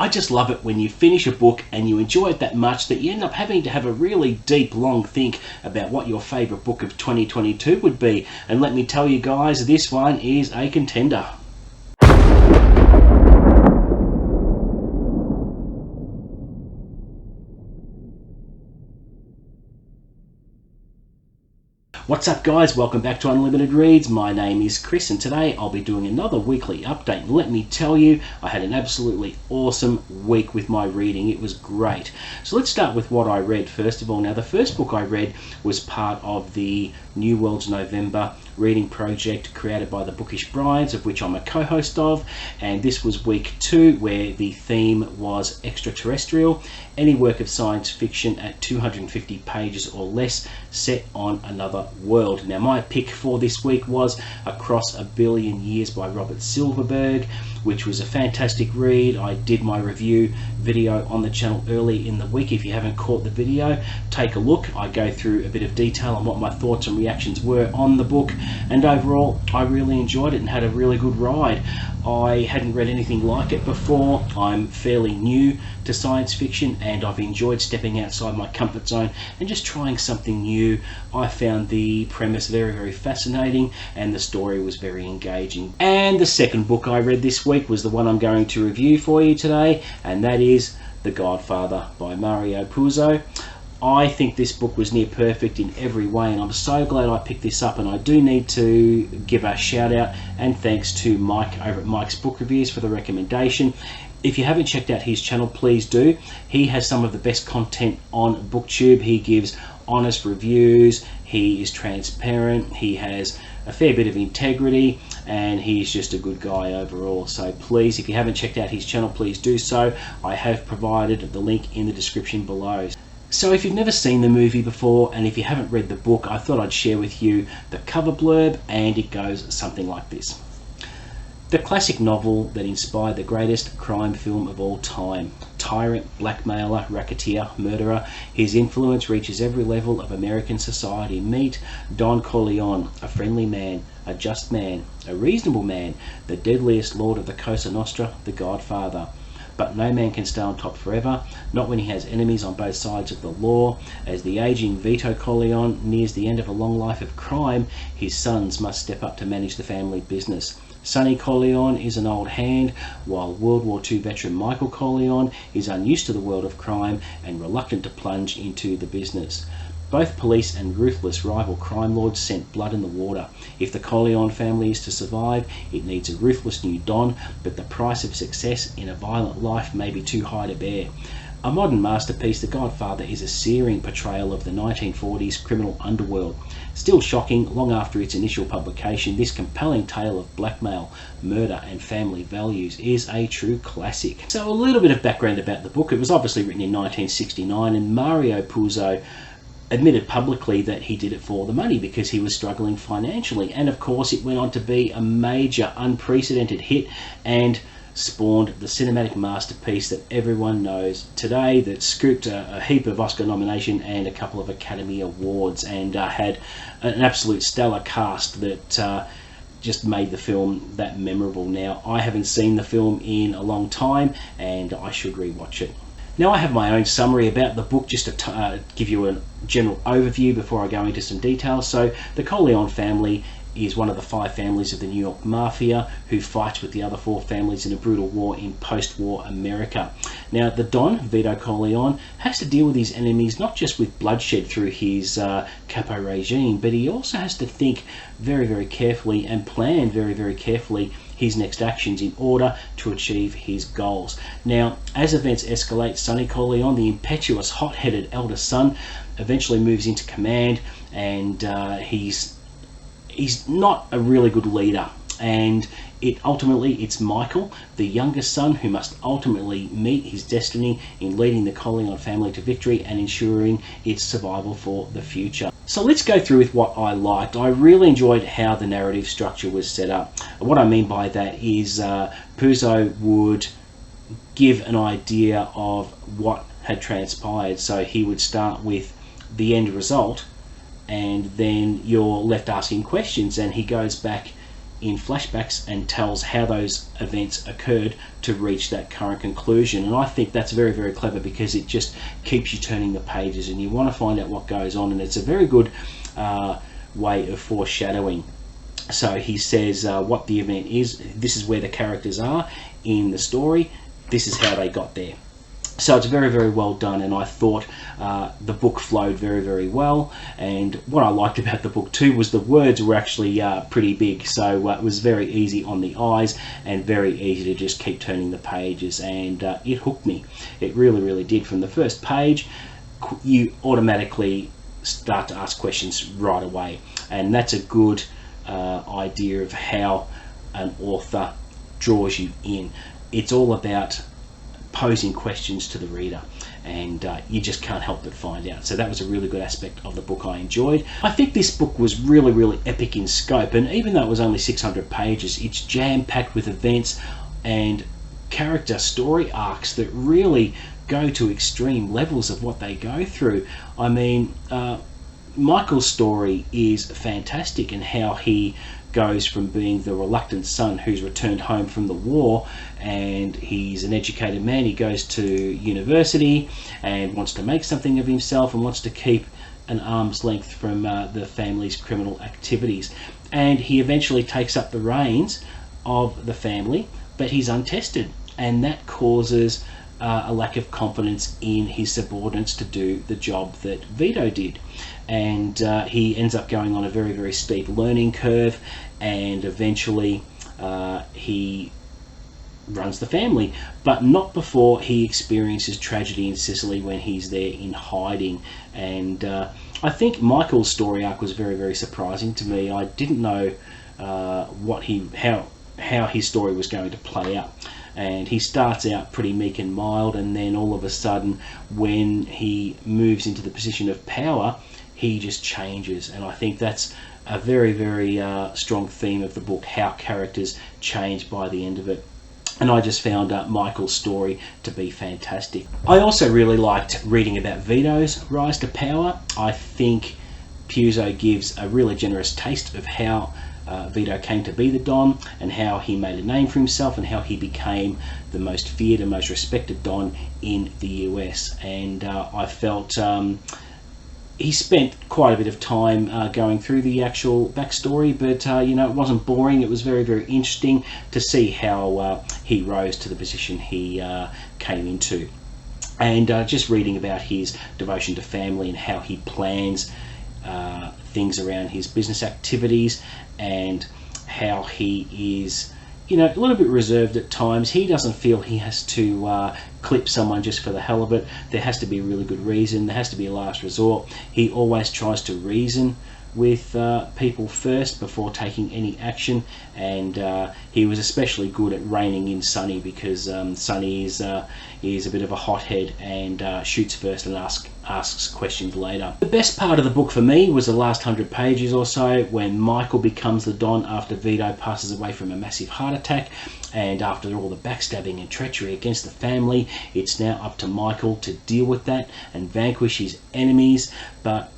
I just love it when you finish a book and you enjoy it that much that you end up having to have a really deep, long think about what your favourite book of 2022 would be. And let me tell you guys, this one is a contender. What's up guys, welcome back to Unlimited Reads. My name is Chris and today I'll be doing another weekly update. Let me tell you, I had an absolutely awesome week with my reading. It was great. So let's start with what I read first of all. Now the first book I read was part of the New World's November reading project created by the Bookish Brides, of which I'm a co-host of, and this was week 2 where the theme was extraterrestrial, any work of science fiction at 250 pages or less set on another world. Now my pick for this week was Across a Billion Years by Robert Silverberg, which was a fantastic read. I did my review video on the channel early in the week. If you haven't caught the video, take a look. I go through a bit of detail on what my thoughts and reactions were on the book, and overall I really enjoyed it and had a really good ride. I hadn't read anything like it before. I'm fairly new to science fiction and I've enjoyed stepping outside my comfort zone and just trying something new. I found the premise very, very fascinating and the story was very engaging. And the second book I read this week was the one I'm going to review for you today, and that is The Godfather by Mario Puzo. I think this book was near perfect in every way and I'm so glad I picked this up, and I do need to give a shout out and thanks to Mike over at Mike's Book Reviews for the recommendation. If you haven't checked out his channel, please do. He has some of the best content on BookTube. He gives honest reviews, he is transparent, he has a fair bit of integrity, and he's just a good guy overall. So please, if you haven't checked out his channel, please do so. I have provided the link in the description below. So if you've never seen the movie before and if you haven't read the book, I thought I'd share with you the cover blurb, and it goes something like this. The classic novel that inspired the greatest crime film of all time. Tyrant, blackmailer, racketeer, murderer, his influence reaches every level of American society. Meet Don Corleone, a friendly man, a just man, a reasonable man, the deadliest lord of the Cosa Nostra, the Godfather. But no man can stay on top forever, not when he has enemies on both sides of the law. As the aging Vito Corleone nears the end of a long life of crime, his sons must step up to manage the family business. Sonny Corleone is an old hand, while World War II veteran Michael Corleone is unused to the world of crime and reluctant to plunge into the business. Both police and ruthless rival crime lords scent blood in the water. If the Corleone family is to survive, it needs a ruthless new Don, but the price of success in a violent life may be too high to bear. A modern masterpiece, The Godfather is a searing portrayal of the 1940s criminal underworld. Still shocking long after its initial publication, this compelling tale of blackmail, murder and family values is a true classic. So a little bit of background about the book. It was obviously written in 1969 and Mario Puzo admitted publicly that he did it for the money because he was struggling financially, and of course it went on to be a major unprecedented hit and spawned the cinematic masterpiece that everyone knows today, that scooped a heap of Oscar nomination and a couple of Academy Awards, and had an absolute stellar cast that just made the film that memorable. Now I haven't seen the film in a long time and I should rewatch it. Now I have my own summary about the book just to give you a general overview before I go into some details. So the Corleone family is one of the 5 families of the New York Mafia who fights with the other 4 families in a brutal war in post-war America. Now the Don, Vito Corleone, has to deal with his enemies not just with bloodshed through his capo regime, but he also has to think very, very carefully and plan very, very carefully his next actions in order to achieve his goals. Now, as events escalate, Sonny Corleone, the impetuous, hot-headed eldest son, eventually moves into command, and he's not a really good leader, and it's Michael, the youngest son, who must ultimately meet his destiny in leading the Corleone family to victory and ensuring its survival for the future. So let's go through with what I liked. I really enjoyed how the narrative structure was set up. What I mean by that is Puzo would give an idea of what had transpired. So he would start with the end result, and then you're left asking questions, and he goes back in flashbacks and tells how those events occurred to reach that current conclusion. And I think that's very, very clever, because it just keeps you turning the pages and you want to find out what goes on, and it's a very good way of foreshadowing. So he says what the event is, this is where the characters are in the story, this is how they got there. So it's very, very well done, and I thought the book flowed very, very well. And what I liked about the book too was the words were actually pretty big, so it was very easy on the eyes and very easy to just keep turning the pages, and it hooked me. It really, really did. From the first page, you automatically start to ask questions right away, and that's a good idea of how an author draws you in. It's all about posing questions to the reader, and you just can't help but find out. So that was a really good aspect of the book I enjoyed. I think this book was really, really epic in scope, and even though it was only 600 pages, it's jam-packed with events and character story arcs that really go to extreme levels of what they go through. I mean, Michael's story is fantastic, and how he goes from being the reluctant son who's returned home from the war, and he's an educated man. He goes to university and wants to make something of himself and wants to keep an arm's length from the family's criminal activities. And he eventually takes up the reins of the family, but he's untested, and that causes a lack of confidence in his subordinates to do the job that Vito did. And he ends up going on a very, very steep learning curve, and eventually he runs the family, but not before he experiences tragedy in Sicily when he's there in hiding. And I think Michael's story arc was very, very surprising to me. I didn't know how his story was going to play out. And he starts out pretty meek and mild, and then all of a sudden, when he moves into the position of power, he just changes. And I think that's a very, very strong theme of the book, how characters change by the end of it. And I just found Michael's story to be fantastic. I also really liked reading about Vito's rise to power. I think Puzo gives a really generous taste of how Vito came to be the Don, and how he made a name for himself, and how he became the most feared and most respected Don in the US. And I felt he spent quite a bit of time going through the actual backstory, but you know, it wasn't boring. It was very, very interesting to see how he rose to the position he came into. And just reading about his devotion to family and how he plans things around his business activities, and how he is, you know, a little bit reserved at times. He doesn't feel he has to clip someone just for the hell of it. There has to be a really good reason. There has to be a last resort. He always tries to reason with people first before taking any action, and he was especially good at reining in Sonny, because Sonny is a bit of a hothead and shoots first and asks questions later. The best part of the book for me was the last 100 pages or so, when Michael becomes the Don after Vito passes away from a massive heart attack. And after all the backstabbing and treachery against the family, it's now up to Michael to deal with that and vanquish his enemies. But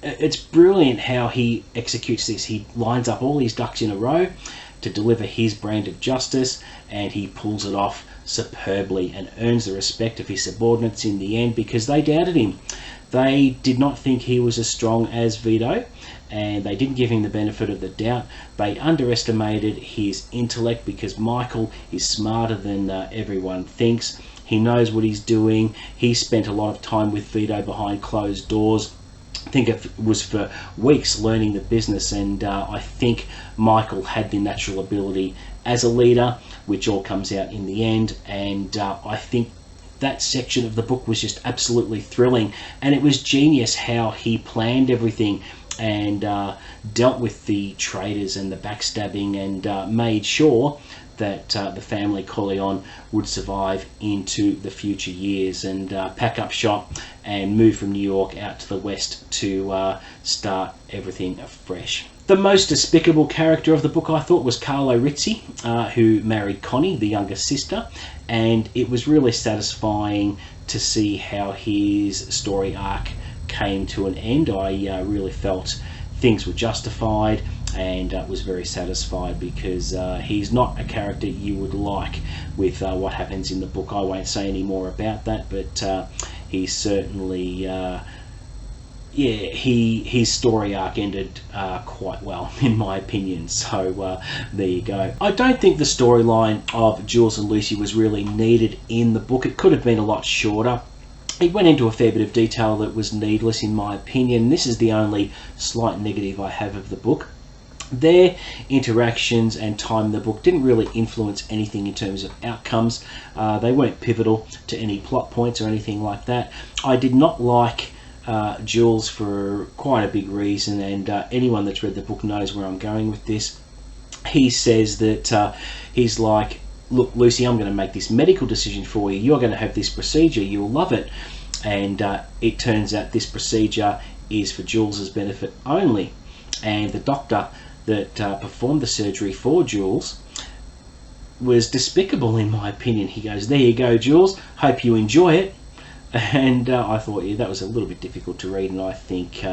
it's brilliant how he executes this. He lines up all his ducks in a row to deliver his brand of justice, and he pulls it off superbly and earns the respect of his subordinates in the end, because they doubted him. They did not think he was as strong as Vito, and they didn't give him the benefit of the doubt. They underestimated his intellect, because Michael is smarter than everyone thinks. He knows what he's doing. He spent a lot of time with Vito behind closed doors. I think it was for weeks learning the business, and I think Michael had the natural ability as a leader, which all comes out in the end. And I think that section of the book was just absolutely thrilling, and it was genius how he planned everything and dealt with the traitors and the backstabbing, and made sure that the family Corleone would survive into the future years, and pack up shop and move from New York out to the West to start everything afresh. The most despicable character of the book, I thought, was Carlo Rizzi, who married Connie, the younger sister, and it was really satisfying to see how his story arc came to an end. I really felt things were justified. and was very satisfied, because he's not a character you would like with what happens in the book. I won't say any more about that, but he certainly his story arc ended quite well, in my opinion. So there you go. I don't think the storyline of Jules and Lucy was really needed in the book. It could have been a lot shorter. It went into a fair bit of detail that was needless, in my opinion. This is the only slight negative I have of the book. Their interactions and time in the book didn't really influence anything in terms of outcomes. They weren't pivotal to any plot points or anything like that. I did not like Jules for quite a big reason, and anyone that's read the book knows where I'm going with this. He says that he's like, look, Lucy, I'm going to make this medical decision for you. You're going to have this procedure. You'll love it. And it turns out this procedure is for Jules's benefit only. And the doctor that performed the surgery for Jules was despicable, in my opinion. He goes, there you go, Jules. Hope you enjoy it. And I thought, yeah, that was a little bit difficult to read, and I think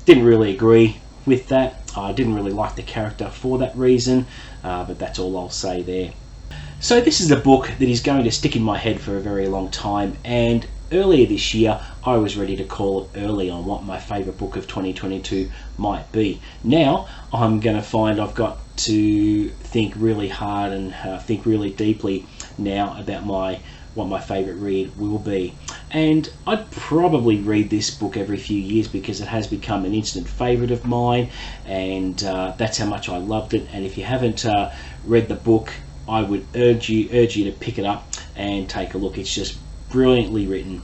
didn't really agree with that. I didn't really like the character for that reason, but that's all I'll say there. So this is a book that is going to stick in my head for a very long time, and earlier this year I was ready to call it early on what my favourite book of 2022 might be. Now I'm going to find I've got to think really hard and think really deeply now about what my favourite read will be. And I'd probably read this book every few years, because it has become an instant favourite of mine, and that's how much I loved it. And if you haven't read the book, I would urge you to pick it up and take a look. It's just brilliantly written.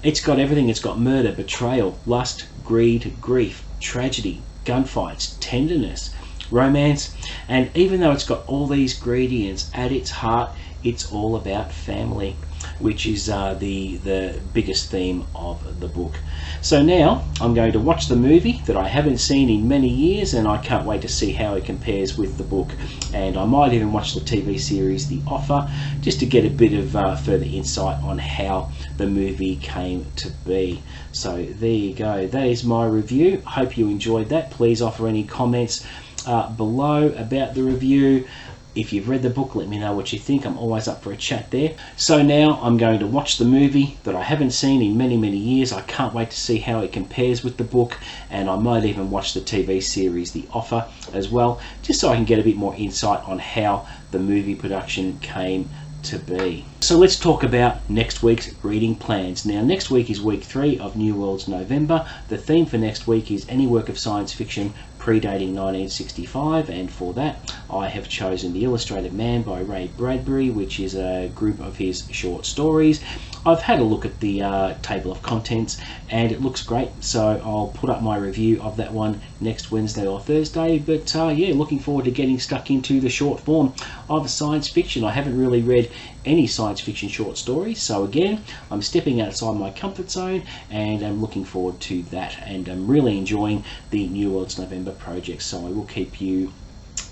It's got everything. It's got murder, betrayal, lust, greed, grief, tragedy, gunfights, tenderness, romance, and even though it's got all these ingredients, at its heart it's all about family, which is the biggest theme of the book. So now I'm going to watch the movie that I haven't seen in many years, and I can't wait to see how it compares with the book. And I might even watch the TV series The Offer, just to get a bit of further insight on how the movie came to be. So there you go. That is my review. Hope you enjoyed that. Please offer any comments below about the review. If you've read the book, let me know what you think. I'm always up for a chat there. So now I'm going to watch the movie that I haven't seen in many, many years. I can't wait to see how it compares with the book, and I might even watch the TV series The Offer as well, just so I can get a bit more insight on how the movie production came to be. So let's talk about next week's reading plans. Now, next week is week 3 of New World's November. The theme for next week is any work of science fiction predating 1965, and for that I have chosen The Illustrated Man by Ray Bradbury, which is a group of his short stories. I've had a look at the table of contents, and it looks great, so I'll put up my review of that one next Wednesday or Thursday. But yeah, looking forward to getting stuck into the short form of science fiction. I haven't really read any science fiction short stories, so again, I'm stepping outside my comfort zone, and I'm looking forward to that, and I'm really enjoying the New World's November project, so I will keep you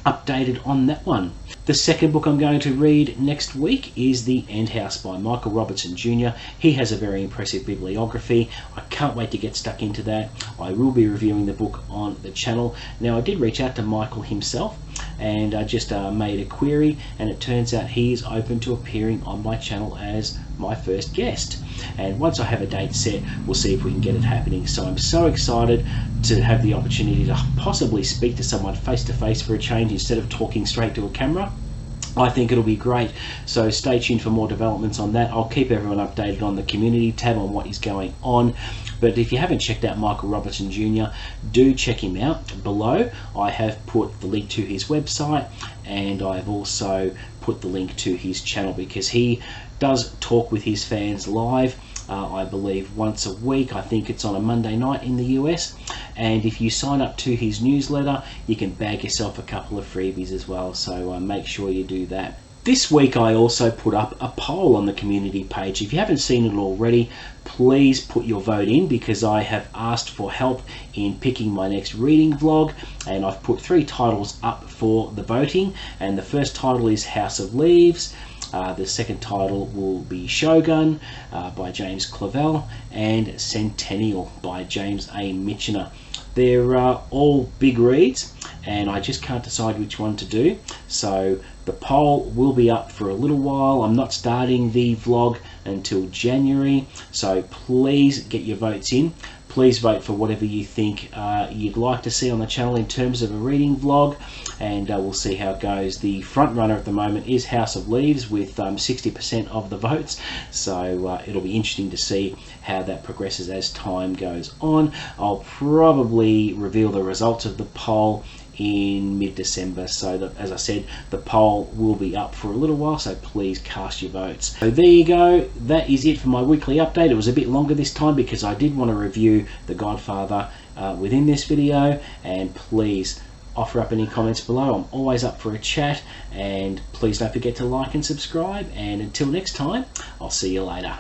updated on that one. The second book I'm going to read next week is The End House by Michael Robertson Jr. He has a very impressive bibliography. I can't wait to get stuck into that. I will be reviewing the book on the channel. Now, I did reach out to Michael himself, and I just made a query, and it turns out he is open to appearing on my channel as my first guest. And once I have a date set, we'll see if we can get it happening. So I'm so excited to have the opportunity to possibly speak to someone face to face for a change, instead of talking straight to a camera. I think it'll be great, so stay tuned for more developments on that. I'll keep everyone updated on the community tab on what is going on. But if you haven't checked out Michael Robertson Jr., do check him out below. I have put the link to his website, and I've also put the link to his channel, because he does talk with his fans live, I believe once a week. I think it's on a Monday night in the US, and if you sign up to his newsletter, you can bag yourself a couple of freebies as well, so make sure you do that. This week I also put up a poll on the community page. If you haven't seen it already, please put your vote in, because I have asked for help in picking my next reading vlog, and I've put 3 titles up for the voting, and the first title is House of Leaves. The second title will be Shogun by James Clavell, and Centennial by James A. Michener. They're all big reads, and I just can't decide which one to do. So the poll will be up for a little while. I'm not starting the vlog until January, so please get your votes in. Please vote for whatever you think you'd like to see on the channel in terms of a reading vlog, and we'll see how it goes. The front runner at the moment is House of Leaves with 60% of the votes, so it'll be interesting to see how that progresses as time goes on. I'll probably reveal the results of the poll in mid-December, so that, as I said, the poll will be up for a little while, so please cast your votes. So there you go, that is it for my weekly update. It was a bit longer this time because I did want to review The Godfather within this video, and please offer up any comments below. I'm always up for a chat, and please don't forget to like and subscribe, and until next time, I'll see you later.